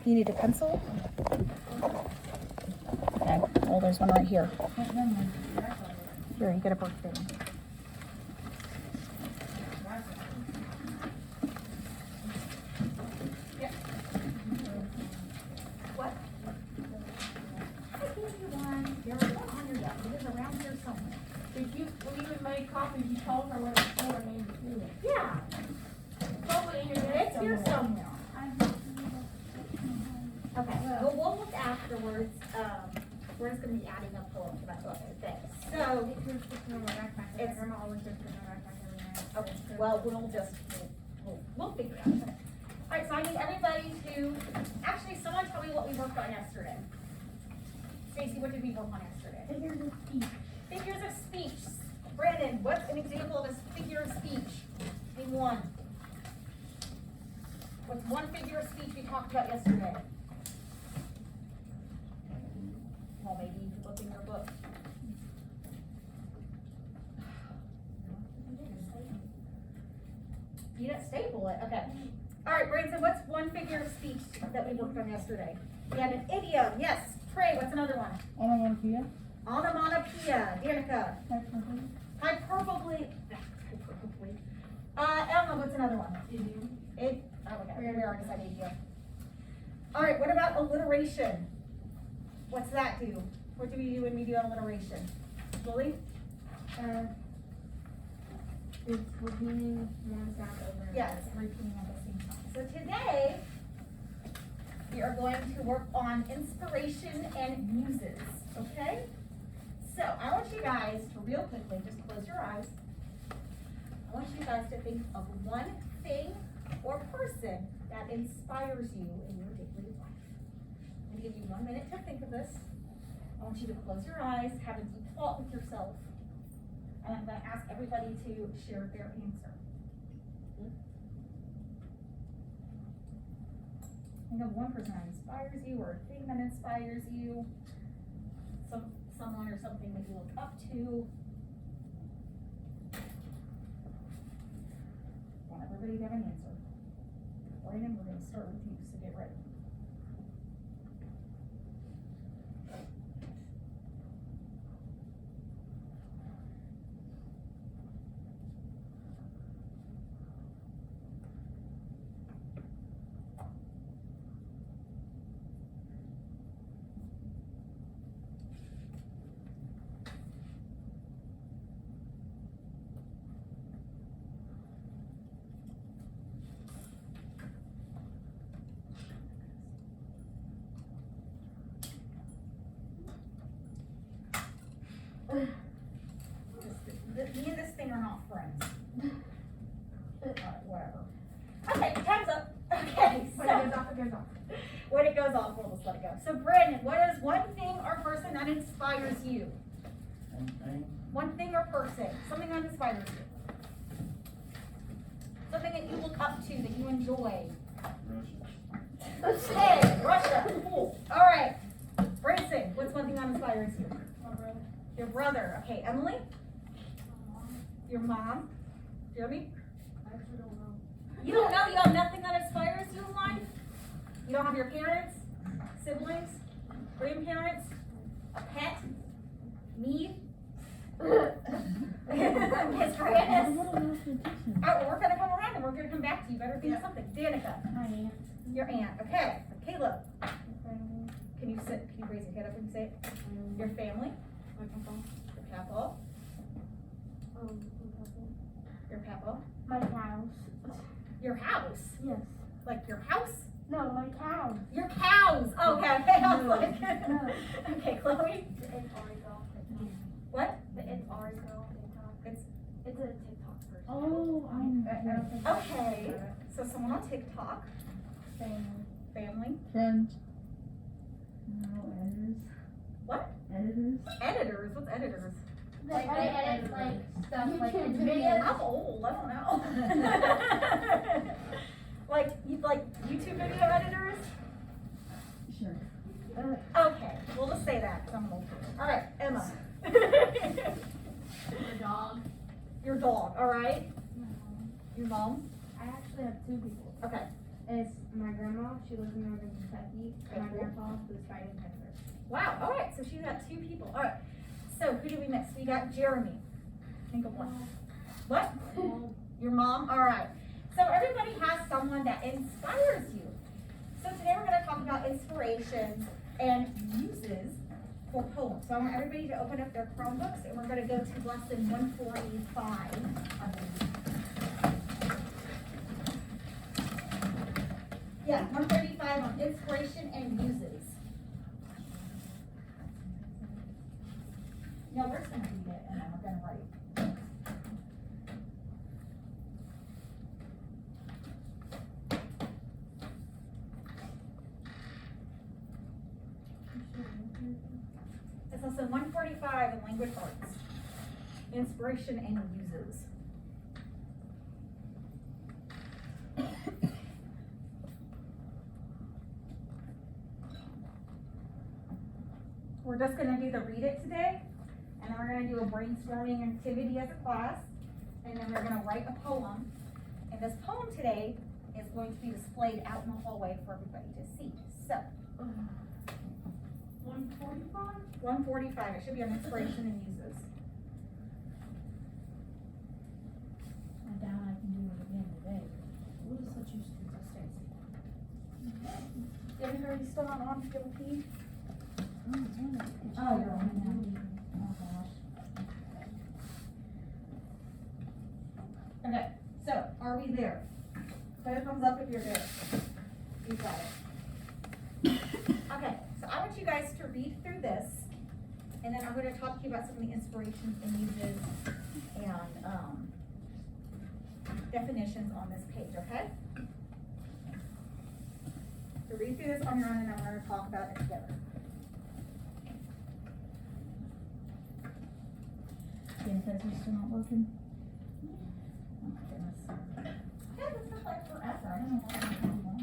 You need a pencil? Okay, well, there's one right here. Here, you get a birthday one. What? I gave you one. There's one on your desk. It is around here somewhere. If you, when you would make copies, you told her what it was for and then you do it. Yeah, Probably in your desk it's here somewhere. Okay, well, we'll look afterwards. We're just gonna be adding up to about two other things. So, it's, Grandma always goes to my backpack every night. okay, well, we'll figure it out. Alright, so I need everybody to, actually, someone tell me what we worked on yesterday. Stacy, what did we work on yesterday? Figures of speech. Figures of speech. Brandon, what's an example of a figure of speech? Name one. What's one figure of speech we talked about yesterday? Well, maybe you could look in your book. You didn't staple it, okay. All right, Branson, what's one figure of speech that we worked on yesterday? We had an idiom, yes. Trey, what's another one? Onomatopoeia. Onomatopoeia. Danica. Hyperbole. Emma, what's another one? Idiom. Oh, okay, we already said idiom. All right, what about alliteration? What's that do? What do we do when we do alliteration? Lily? It's repeating one sound over. Yes, repeating at the same time. So today, we are going to work on inspiration and muses, okay? So I want you guys to real quickly, just close your eyes. I want you guys to think of one thing or person that inspires you in your daily life. I'm gonna give you 1 minute to think of this. I want you to close your eyes, have a deep thought with yourself, and I'm gonna ask everybody to share their answer. Think of one person that inspires you, or a thing that inspires you, someone or something that you look up to. I want everybody to have an answer. Brandon, we're gonna start with you, so get ready. Me and this thing are not friends. Alright, whatever. Okay, time's up. Okay, so. When it goes off, it goes off. When it goes off, we'll just let it go. So Brandon, what is one thing or person that inspires you? One thing or person, something that inspires you. Something that you look up to, that you enjoy. Hey, Russia, cool. Alright, Branson, what's one thing that inspires you? My brother. Your brother. Okay, Emily? Your mom? Jeremy? I actually don't know. You don't know? You have nothing that inspires you in life? You don't have your parents? Siblings? Grandparents? A pet? Me? Miss Grandis? Alright, well, we're gonna come around and we're gonna come back to you. Better think of something. Danica? My aunt. Your aunt. Okay. Caleb? Can you raise your head up and say it? Your family? My papa. Your papa? Your papa? My cows. Your house? Yes. Like your house? No, my cows. Your cows. Okay, I was like, No. okay, Chloe. The It's Ari girl TikTok. What? The It's Ari girl TikTok. It's a TikTok person. Oh, I don't think Okay, so someone on TikTok. Family. friends. No, editors. What? Editors. Editors. What's editors? Like they edit like stuff like YouTube videos. I'm old. I don't know. like YouTube video editors. Sure. Okay, we'll just say that. 'Cause I'm old. All right, Emma. My dog. Your dog. All right. My mom. Your mom. I actually have two people. Okay. It's my grandma, she lives in northern Kentucky, and my Okay. grandpa was fighting cancer. Wow, all right, so she's got 2 people. All right, so who did we miss? We got Jeremy. Think of one. What? Your mom? All right. So everybody has someone that inspires you. So today we're going to talk about inspirations and muses for poems. So I want everybody to open up their Chromebooks and we're going to go to lesson 145, I believe. Yeah, 135 on inspiration and muses. No, we're just going to read it and then we're going to write. It's lesson 145 in language arts. Inspiration and muses. We're just gonna do the read it today, and then we're gonna do a brainstorming activity as a class, and then we're gonna write a poem. And this poem today is going to be displayed out in the hallway for everybody to see. So, 145? 145, it should be on inspiration and muses. I doubt I can do it again today. What is such use to Stacy? Did everybody still not on to give a pee? Oh, you're on now. Oh, gosh. Okay, so are we there? Put a thumbs up if you're there. You got it. Okay, so I want you guys to read through this, and then I'm going to talk to you about some of the inspirations and muses and definitions on this page, okay? So read through this on your own, and then we're going to talk about it together. Yeah, because we're still not working. Oh my goodness. Yeah, this took like forever. I don't know why it's so long.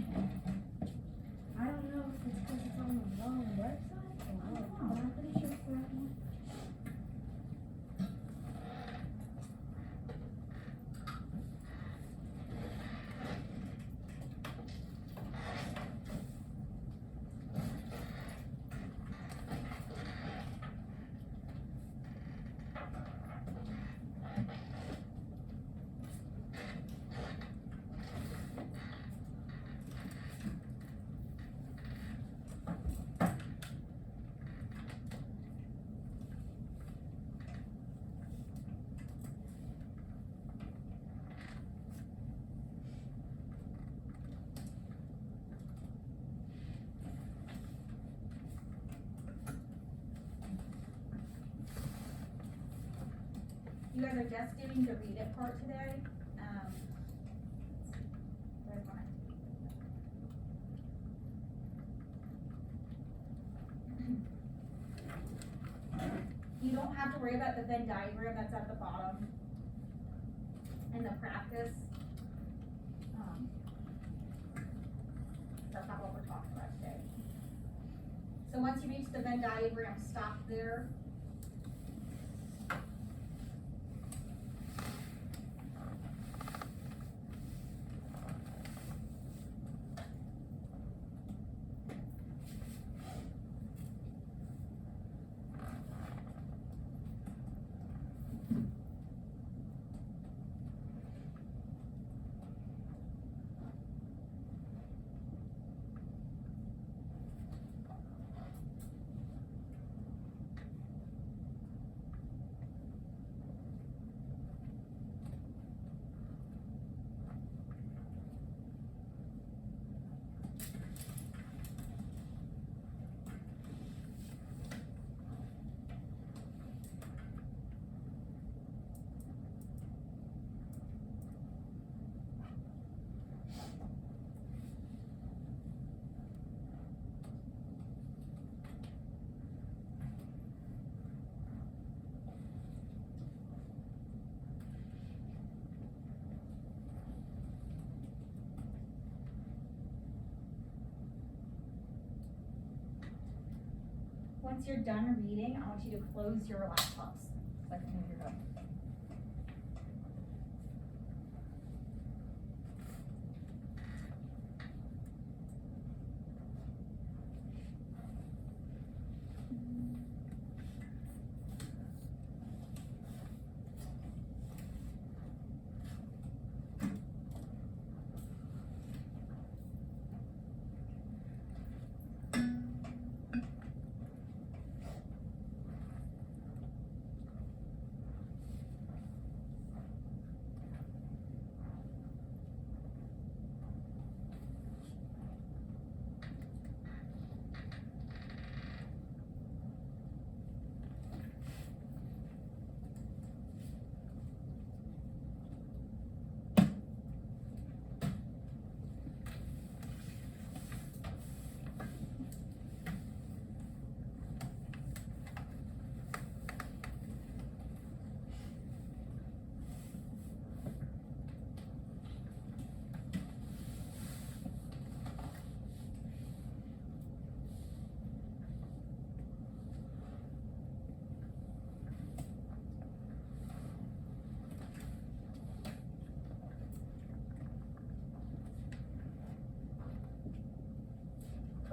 I don't know if it's because it's on the wrong website or what, but I'm pretty sure it's the right one. You guys are just doing the read it part today. Where's mine? You don't have to worry about the Venn diagram that's at the bottom in the practice. That's not what we're talking about today. So once you reach the Venn diagram, stop there. Once you're done reading, I want you to close your laptops so I can move your book.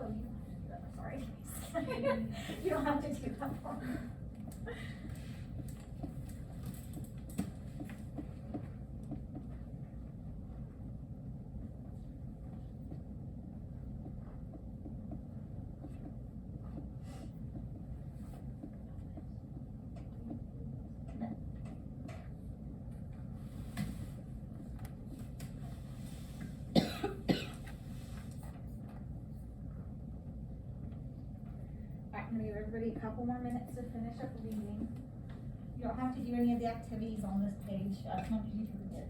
Oh, you don't have to do that, sorry. You don't have to do that for me. I'm gonna give everybody a couple more minutes to finish up reading. You don't have to do any of the activities on this page. I just wanted you to read it.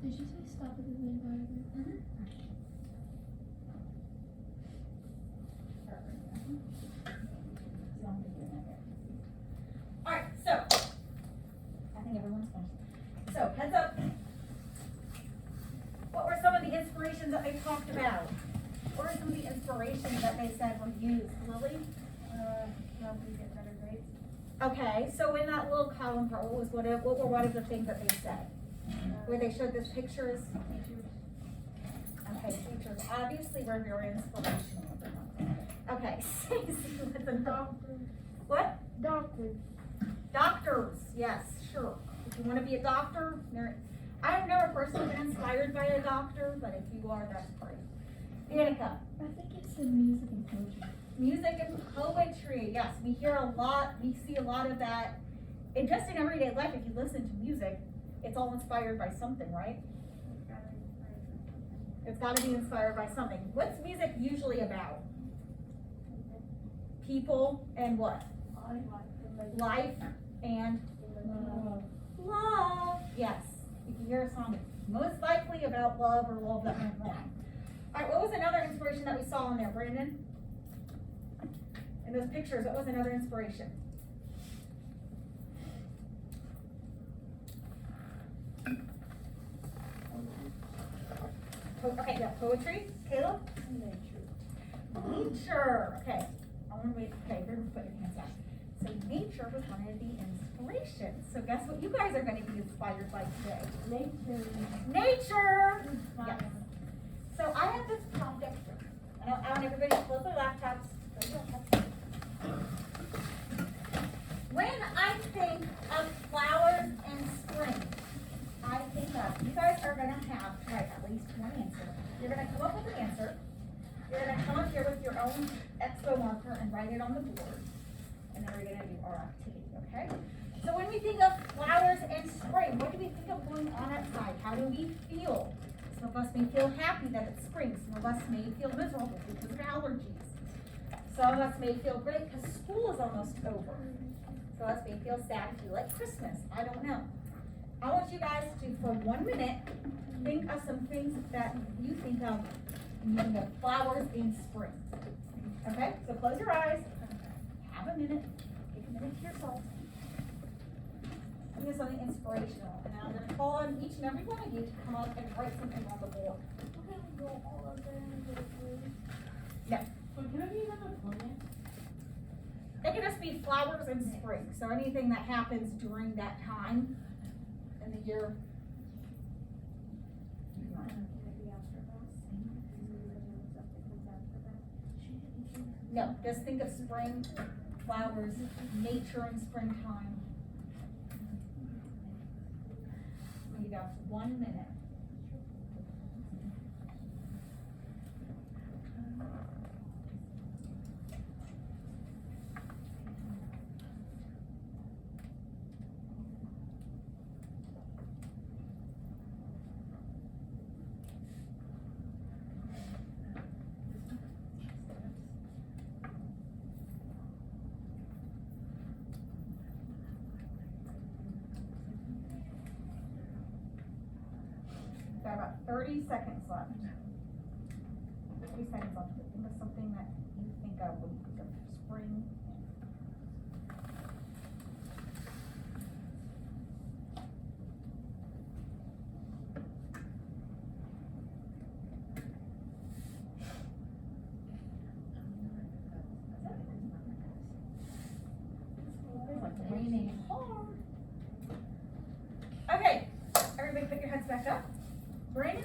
Did you say stop at the environment? Alright, so I think everyone's finished. So heads up. What were some of the inspirations that they talked about? What were some of the inspirations that they said were used? Lily? Help you get better grades. Okay, so in that little column part, what were one of the things that they said? Where they showed this pictures? Okay, teachers obviously were very inspirational. Okay, Stacey, what's a Doctor. what? Doctor. Doctors, yes, sure. If you want to be a doctor, I've never personally been inspired by a doctor, but if you are, that's great. Danica. I think it's in music and poetry. Music and poetry, yes, we hear a lot, we see a lot of that. And just in everyday life, if you listen to music, it's all inspired by something, right? It's got to be inspired by something. What's music usually about? People and what? Life and love. Yes. If you hear a song, it's most likely about love or love that went wrong. All right, what was another inspiration that we saw in there, Brandon? In those pictures, what was another inspiration? Okay, yeah, poetry. Caleb? Nature. Okay. I want to wait. Okay, we're going to put your hands down. So nature was one of the inspirations. So guess what you guys are going to be inspired by today? Nature. Yes. So I have this prompt up here. I want everybody to close their laptops. When I think of flowers and spring, I think of, you guys are going to have to write at least one answer. You're going to come up with an answer. You're going to come up here with your own expo marker and write it on the board. And then we're going to do our activity, okay? So when we think of flowers and spring, what do we think of going on outside? How do we feel? Some of us may feel happy that it's spring. Some of us may feel miserable because of allergies. Some of us may feel great because school is almost over. Some of us may feel sad if you like Christmas. I don't know. I want you guys to, for 1 minute, think of some things that you think of when you think of flowers in spring. Okay? So close your eyes. Have a minute. Take a minute to yourself. Think of something inspirational. And I'm going to call on each and every one of you to come up and write something on the board. No. Can I be another plant? It can just be flowers in spring. So anything that happens during that time in the year. No, just think of spring, flowers, nature in springtime. You got 1 minute. got about 30 seconds left. 30 seconds left. Think of something that you think of when you think of spring. It's like raining hard. Okay, everybody put your heads back up. Brandon,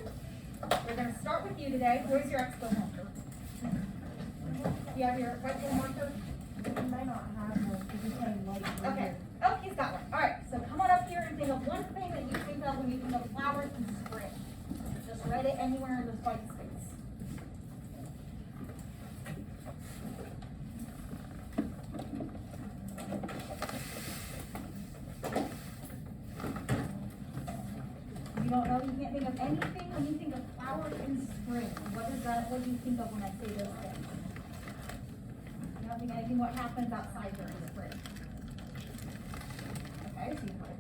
we're gonna start with you today. Where's your expo marker? Do you have your whiteboard marker? You might not have one, because you came late. Okay. Oh, he's got one. All right, so come on up here and think of one thing that you think of when you think of flowers in spring. Just write it anywhere in this white space. You don't know, you can't think of anything when you think of flowers in spring. What do you think of when I say those things? You don't think anything what happens outside during spring. Okay, so you put it.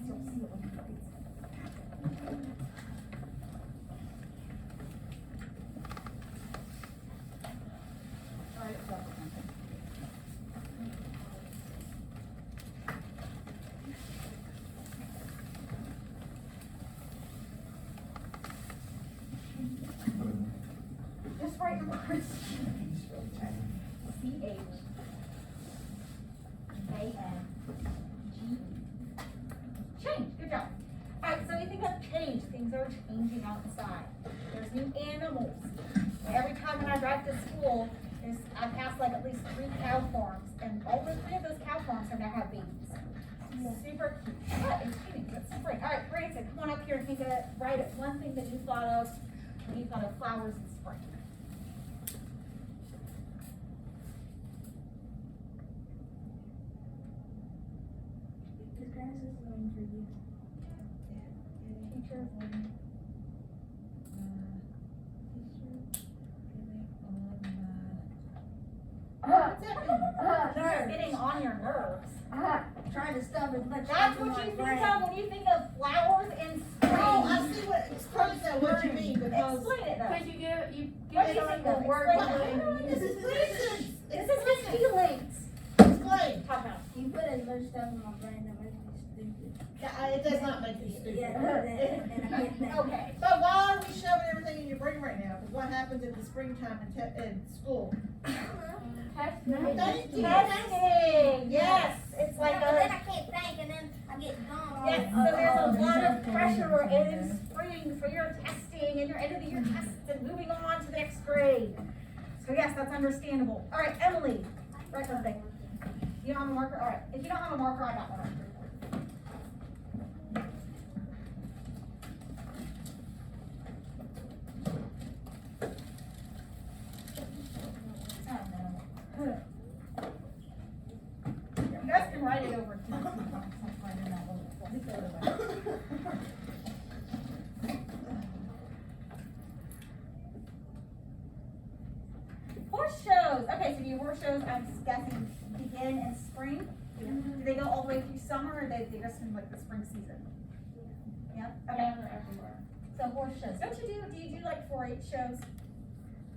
You'll see it when you put it. All right, so. Just write the words. C-H-A-N-G-E. Change, good job. Alright, so we think of change. Things are changing outside. There's new animals. Every time when I drive to school, I pass like at least 3 cow farms, and all 3 of those cow farms are now have babies. Super cute. But it's cute. It's spring. Alright, Branson, come on up here and write it one thing that you thought of when you thought of flowers in spring. This grass is going for you. Teacher. Getting on your nerves. Trying to stuff as much. That's what you think of when you think of flowers in spring. Oh, I see explain that what you mean, because. Explain it though. Because you give What do you it think like of? a word. Explain. This is reasons. This is his feelings. Explain. Talk about. You put as much stuff in my brain that makes me stupid. It does not make you stupid. Yeah, and I can't think. Okay. But why are we shoving everything in your brain right now? Because what happens in the springtime in school? Test Thank you. Testing. Yes. It's like But then a. I can't think, and then I get gone. Yes, so there's a lot of pressure in spring for your testing and your end of the year tests and moving on to the next grade. So yes, that's understandable. All right, Emily, write something. You don't have a marker? All right. If you don't have a marker, I got one. You guys can write it over too. Horse shows. Okay, so your horse shows, I'm guessing, begin in spring. Do they go all the way through summer, or they just in like the spring season? Yeah. Okay. Everywhere. So horse shows. Do you do like 4-H shows?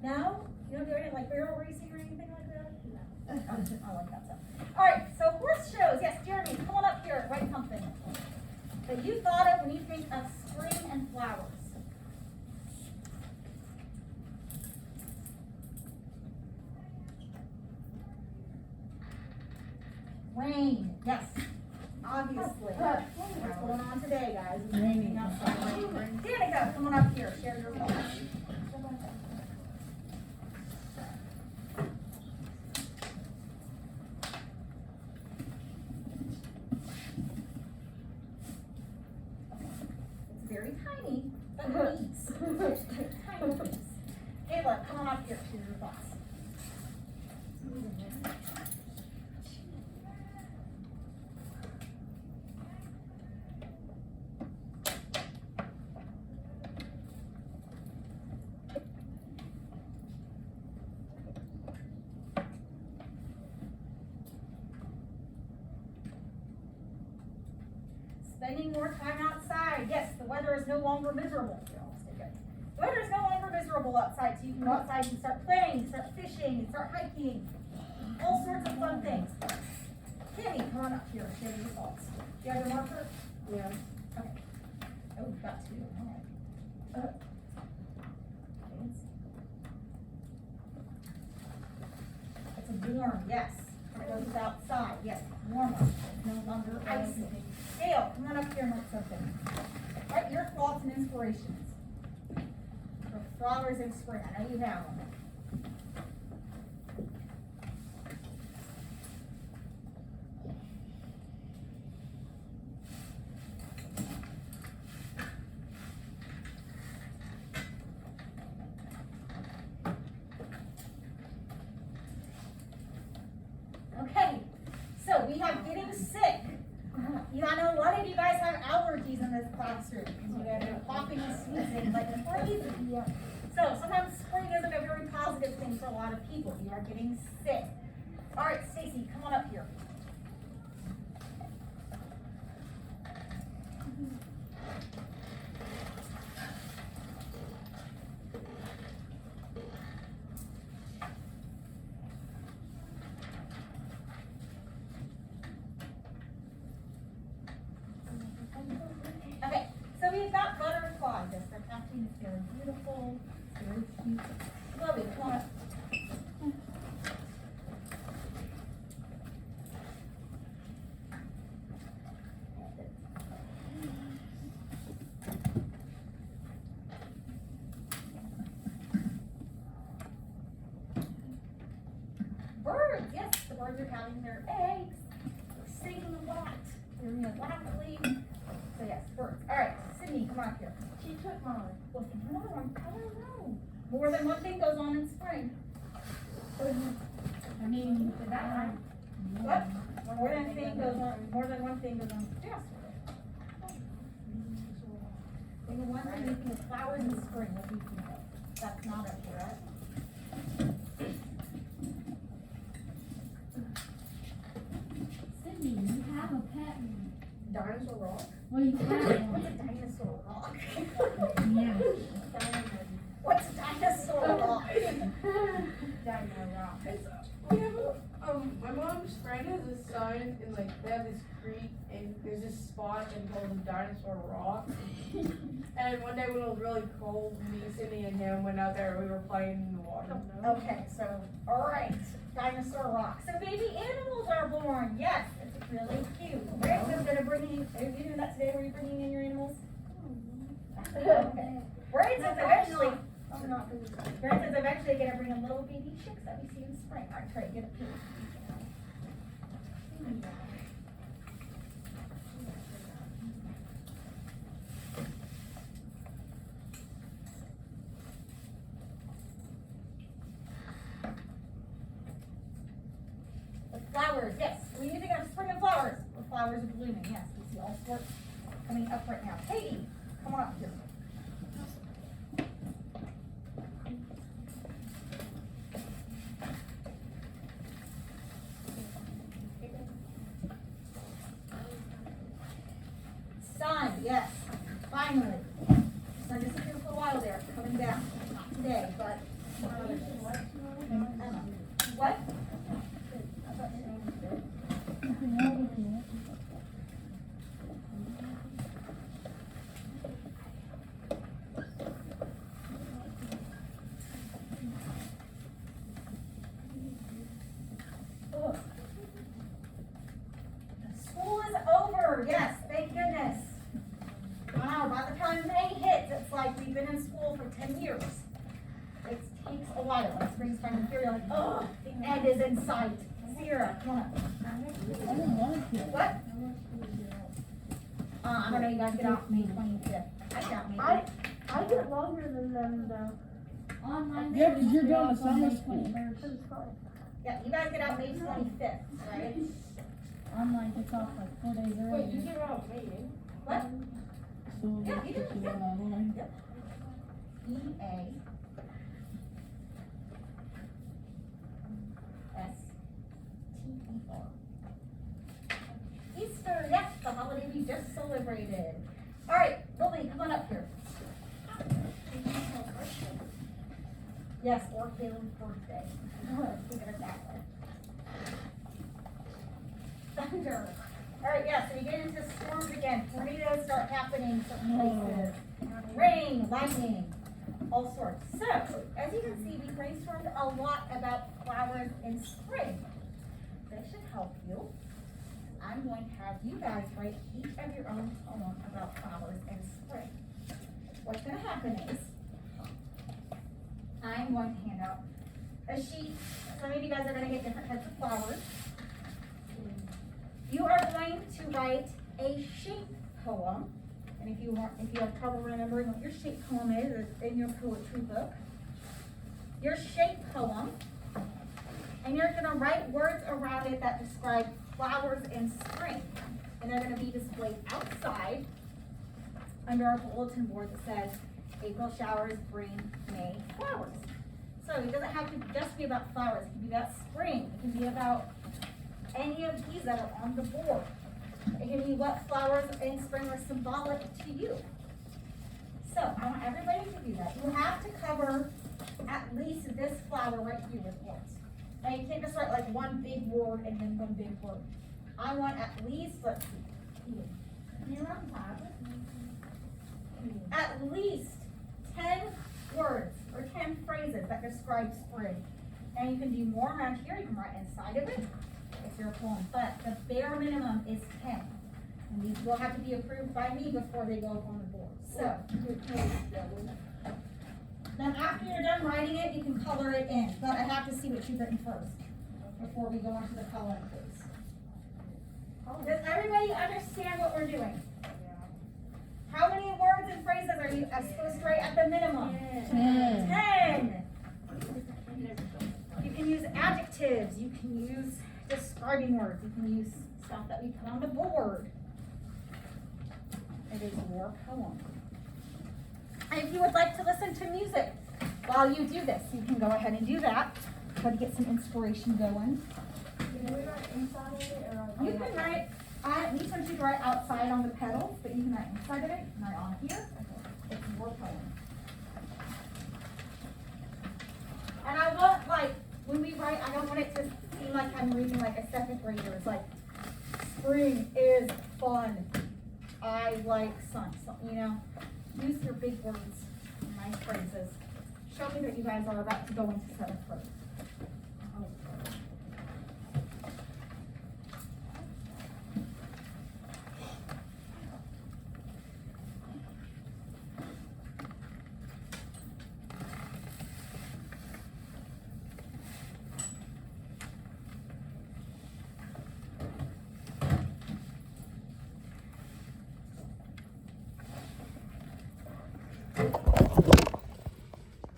No? You don't do anything like barrel racing or anything like that? No. I like that stuff. Alright, so horse shows. Yes, Jeremy, come on up here, write something that you thought of when you think of spring and flowers. Rain, yes. Obviously. What's going on today, guys? It's raining outside. Danica, come on up here, share your thoughts. It's very tiny, but leaves. Tiny leaves. Kayla, come on up here, share your thoughts. spending more time outside. Yes, the weather is no longer miserable. Here, I'll stay good. The weather is no longer miserable outside, so you can go outside and start playing, start fishing, and start hiking. All sorts of fun things. Kenny, come on up here, share your results. Do you have your marker? Yeah. Okay. Oh, we've got two. All right. Okay, let's see. It's a warm, yes. It goes outside, yes, warmer. It's no longer icy. Gail, come on up here and look something. All right, your thoughts and inspirations for flowers in spring. I know you have them. Okay, so we have getting sick. I know a lot of you guys have allergies in this classroom because you guys are coughing and sneezing like crazy. So sometimes spring isn't a very positive thing for a lot of people. You are getting sick. All right, Stacy, come on up here. Okay, so we've got butterflies. Yes, they're catching. It's very beautiful. It's very cute. Chloe, come on up. Birds, yes, the birds are having their eggs. They're singing a lot. They're loudly. So yes, birds. All right, Sydney, come on here. She took mine. Well, another one. I don't know. More than one thing goes on in spring. I mean, Is that right? What? More than one thing goes on. More than one thing goes on. Yes. Think of one thing you think of flowers in spring. What do you think of? That's not up here, right? Sydney, you have a pet. Dinosaur rock. Well, you have What's one. a dinosaur rock? Yeah. What's a dinosaur rock? Dino rock. We have my mom's friend has a son, and like they have this creek, and there's this spot and called the Dinosaur Rock. And one day when it was really cold, me, Sydney, and him went out there. We were playing in the water. Okay, so, all right, dinosaur rock. So baby animals are born. Yes, it's really cute. Right, so instead of bringing, are you doing that today? Were you bringing in your animals? Okay. Braden's eventually, Braden's eventually gonna bring in little baby chicks that we see in spring. All right, Trey, get a peek. The flowers, yes. When you think of spring and flowers, the flowers are blooming, yes. We see all sorts coming up right now. Katie, come on up here. Sun, yes, finally. Sun disappeared for a while there, coming back. Not today, but other days. What? Ugh. School is over, yes, thank goodness. Wow, by the time May hits, it's like we've been in school for 10 years. It takes a while. When spring's finally here, you're like, oh, the end is in sight. Sierra, come on up. What? I don't know, you guys get out May 25th. I got May. I get longer than them though. Online. Yeah, 'cause you're going to summer May school. 21st. Yeah, you guys get out May 25th, right? Online kicks off like 4 days early. Wait, you get out May? What? So Yeah, you just do, get yeah. online. Yep. EA. STER. Easter, yes, the holiday we just celebrated. All right, Lily, come on up here. Yes, or Caleb's birthday. Think of it that way. Thunder. All right, yeah, so we get into storms again. Tornadoes start happening certain places. Rain, lightning, all sorts. So, as you can see, we brainstormed a lot about flowers in spring. This should help you. I'm going to have you guys write each of your own poem about flowers in spring. What's going to happen is, I'm going to hand out a sheet. Some of you guys are going to get different types of flowers. You are going to write a shape poem. And if you have trouble remembering what your shape poem is, it's in your poetry book. Your shape poem. And you're going to write words around it that describe flowers in spring. And they're going to be displayed outside under our bulletin board that says, April showers bring May flowers. So it doesn't have to just be about flowers. It can be about spring. It can be about any of these that are on the board. It can be what flowers in spring are symbolic to you. So I want everybody to do that. You have to cover at least this flower right here with words. Now you can't just write like one big word and then one big word. I want at least, let's see, at least 10 words or 10 phrases that describe spring. And you can do more around here. You can write inside of it. It's your poem. But the bare minimum is 10. And these will have to be approved by me before they go up on the board. So, then after you're done writing it, you can color it in. But I have to see what you've written first before we go on to the coloring phase. Does everybody understand what we're doing? How many words and phrases are you supposed to write at the minimum? 10. You can use adjectives. You can use describing words. You can use stuff that we put on the board. It is your poem. And if you would like to listen to music while you do this, you can go ahead and do that. Try to get some inspiration going. Can we write inside of it or? You can write, these ones you can write outside on the petals, but you can write inside of it, you can write on here. It's your poem. And I want, like, when we write, I don't want it to seem like I'm reading like a second grader. It's like, spring is fun. I like sun. So, you know, use your big words, nice phrases. Show me that you guys are about to go into 7th grade.